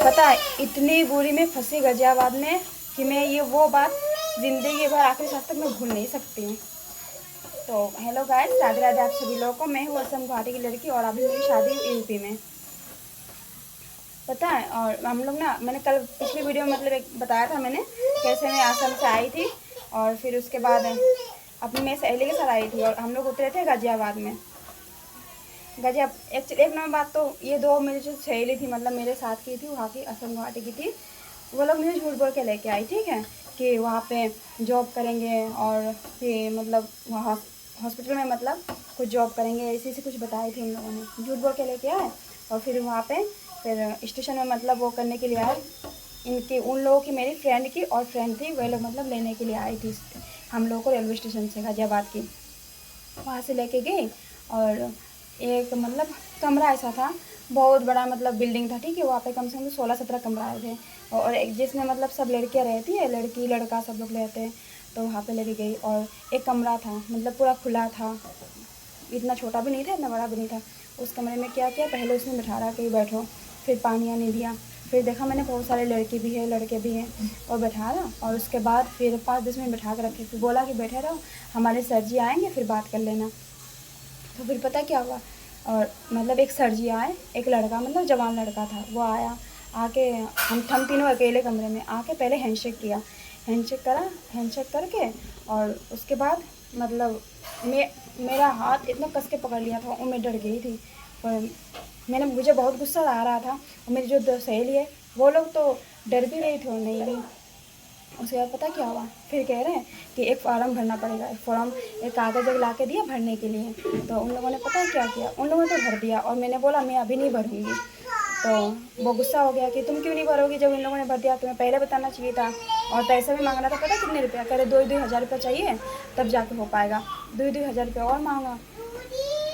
पता है इतनी बुरी में फंसी गाजियाबाद में कि मैं ये वो बात ज़िंदगी भर आखिरी सांस तक मैं भूल नहीं सकती हूँ। तो हेलो गाइस, राधे राधे आप सभी लोगों को। मैं हूँ असम गुवाहाटी की लड़की और अभी मेरी शादी यूपी में, पता है। और हम लोग ना, मैंने कल पिछली वीडियो में मतलब एक बताया था मैंने कैसे मैं असम से आई थी और फिर उसके बाद अपनी मेरी सहेली के साथ आई थी और हम लोग उतरे थे गाजियाबाद में। एक्चुअली एक नंबर बात तो ये दो मेरी जो सहेली थी मतलब मेरे साथ की थी, वहाँ की असम गुवाहाटी की थी, वो लोग मुझे झूठ बोल के लेके आई, ठीक है, कि वहाँ पे जॉब करेंगे और कि मतलब वहाँ हॉस्पिटल में मतलब कुछ जॉब करेंगे, ऐसी कुछ बताई थी उन लोगों ने। झूठ बोल के लेके आए और फिर वहाँ पे फिर स्टेशन में मतलब वो करने के लिए आए। इनकी उन लोगों की, मेरी फ्रेंड की और फ्रेंड थी, वह लोग मतलब लेने के लिए आई थी हम लोगों को रेलवे स्टेशन से गाजियाबाद की। वहाँ से लेके गई और एक मतलब कमरा ऐसा था, बहुत बड़ा मतलब बिल्डिंग था, ठीक है। वहाँ पे कम से कम 16-17 कमरा आए थे और एक जिसमें मतलब सब लड़कियाँ रहती है, लड़की लड़का सब लोग रहते हैं। तो वहाँ पे लेके गई और एक कमरा था मतलब पूरा खुला था, इतना छोटा भी नहीं था इतना बड़ा भी नहीं था। उस कमरे में क्या किया, पहले उसने बिठा रहा कि बैठो, फिर पानी आने दिया, फिर देखा मैंने बहुत सारे लड़के भी हैं लड़के भी हैं और बैठा रहा। और उसके बाद फिर 5-10 मिनट बैठा कर रखे, फिर बोला कि बैठे रहो, हमारे सर जी आएँगे फिर बात कर लेना। तो फिर पता क्या हुआ, और मतलब एक सर जी आए, एक लड़का मतलब जवान लड़का था, वो आया, आके हम तीनों अकेले कमरे में आके पहले हैंडशेक किया, हैंडशेक करा, हैंडशेक करके और उसके बाद मतलब मेरा हाथ इतना कस के पकड़ लिया था और मैं डर गई थी। और मुझे बहुत गुस्सा आ रहा था और मेरी जो दो सहेली है वो लोग तो डर भी रही थी और नहीं भी। उसके बाद पता क्या हुआ, फिर कह रहे हैं कि एक फॉर्म भरना पड़ेगा, एक कागज़ ला के दिया भरने के लिए। तो उन लोगों ने पता है क्या किया, उन लोगों ने तो भर दिया और मैंने बोला मैं अभी नहीं भरूँगी। तो वो गुस्सा हो गया कि तुम क्यों नहीं भरोगी, जब इन लोगों ने भर दिया तुम्हें पहले बताना चाहिए था। और पैसा भी मांगना था, पता कितने रुपया, कह रहे 2-2 हज़ार रुपया चाहिए तब जाके हो पाएगा। 2-2 हज़ार रुपया और मांगा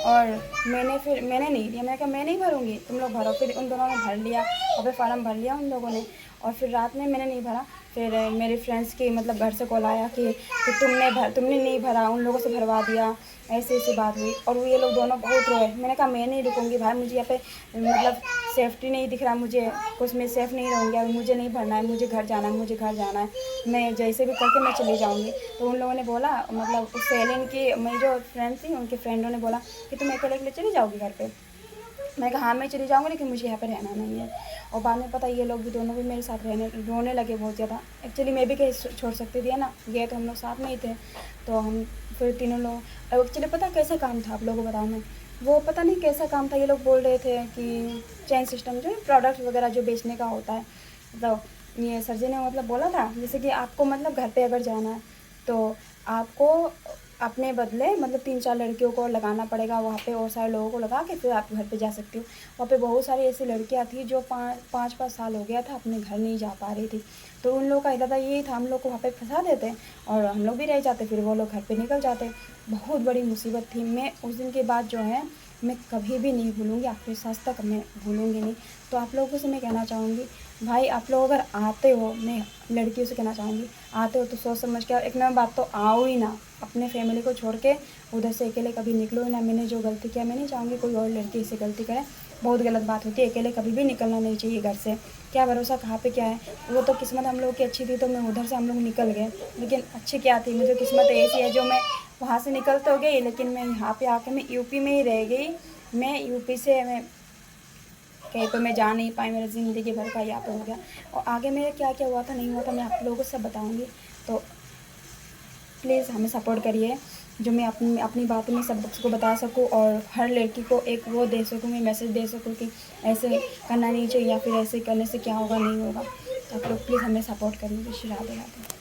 और मैंने नहीं दिया। मैंने कहा मैं नहीं भरूँगी, तुम लोग भरो। फिर उन दोनों ने भर लिया और फिर फार्म भर लिया उन लोगों ने। और फिर रात में मैंने नहीं भरा, फिर मेरे फ्रेंड्स की मतलब घर से कॉल आया कि तुमने नहीं भरा, उन लोगों से भरवा दिया, ऐसी बात हुई। और वो ये लोग दोनों बहुत रोए। मैंने कहा मैं नहीं रुकूँगी भाई, मुझे यहाँ पे मतलब सेफ्टी नहीं दिख रहा, मुझे कुछ में सेफ़ नहीं रहूँगी, अभी मुझे नहीं भरना है, मुझे घर जाना है, मुझे घर जाना है, मैं जैसे भी करके मैं चली जाऊँगी। तो उन लोगों ने बोला, मतलब उस सेलिन की मेरी जो फ्रेंड थी उनके फ्रेंडों ने बोला कि तुम अकेले चली जाओगी घर पे। मैं कहा हाँ मैं चली जाऊँगी, लेकिन मुझे यहाँ पे रहना नहीं है। और बाद में पता ये लोग भी दोनों भी मेरे साथ रोने लगे बहुत ज़्यादा। एक्चुअली मैं भी कहीं छोड़ सकती थी, है ना, गए तो हम लोग साथ में ही थे। तो हम फिर तीनों लोग, एक्चुअली पता कैसा काम था आप लोगों को बताऊँ मैं, वो पता नहीं कैसा काम था। ये लोग बोल रहे थे कि चेन सिस्टम जो प्रोडक्ट वगैरह जो बेचने का होता है, मतलब ये सर जी ने मतलब बोला था जैसे कि आपको मतलब घर पे अगर जाना है तो आपको अपने बदले मतलब 3-4 लड़कियों को लगाना पड़ेगा वहाँ पे, और सारे लोगों को लगा के फिर आप घर पे जा सकती हो। वहाँ पे बहुत सारी ऐसी लड़कियाँ थी जो 5-5 साल हो गया था अपने घर नहीं जा पा रही थी। तो उन लोगों का इरादा यही था, हम लोग को वहाँ पे फंसा देते और हम लोग भी रह जाते, फिर वो लोग घर पे निकल जाते। बहुत बड़ी मुसीबत थी। मैं उस दिन के बाद जो है मैं कभी भी नहीं भूलूँगी, आखिरी सांस तक मैं भूलूँगी नहीं। तो आप लोगों से मैं कहना चाहूँगी भाई, आप लोग अगर आते हो, मैं लड़कियों से कहना चाहूँगी आते हो तो सोच समझ के, एक नंबर बात तो आओ ही ना, अपने फैमिली को छोड़ के उधर से अकेले कभी निकलो ही ना। मैंने जो गलती किया, मैं नहीं चाहूँगी कोई और लड़की इससे गलती करे, बहुत गलत बात होती है। अकेले कभी भी निकलना नहीं चाहिए घर से। क्या भरोसा कहाँ पे क्या है, वो तो किस्मत हम लोग की अच्छी थी तो मैं उधर से हम लोग निकल गए, लेकिन अच्छी क्या थी, मुझे किस्मत ऐसी है जो मैं वहाँ से निकल तो गई लेकिन मैं यहाँ पे आके मैं यूपी में ही रह गई। मैं यूपी से मैं कहीं पे मैं जा नहीं पाई, मेरा ज़िंदगी भर का यहाँ पे हो गया। और आगे मेरा क्या क्या हुआ था नहीं हुआ था मैं आप लोगों को सब बताऊँगी। तो प्लीज़ हमें सपोर्ट करिए, जो मैं अपनी बातें में सब को बता सकूँ और हर लड़की को एक वो दे सकूँ, मैं मैसेज दे सकूँ कि ऐसे करना नहीं चाहिए या फिर ऐसे करने से क्या होगा नहीं होगा। तो आप लोग प्लीज़ हमें सपोर्ट करिए। श्री राधे राधे।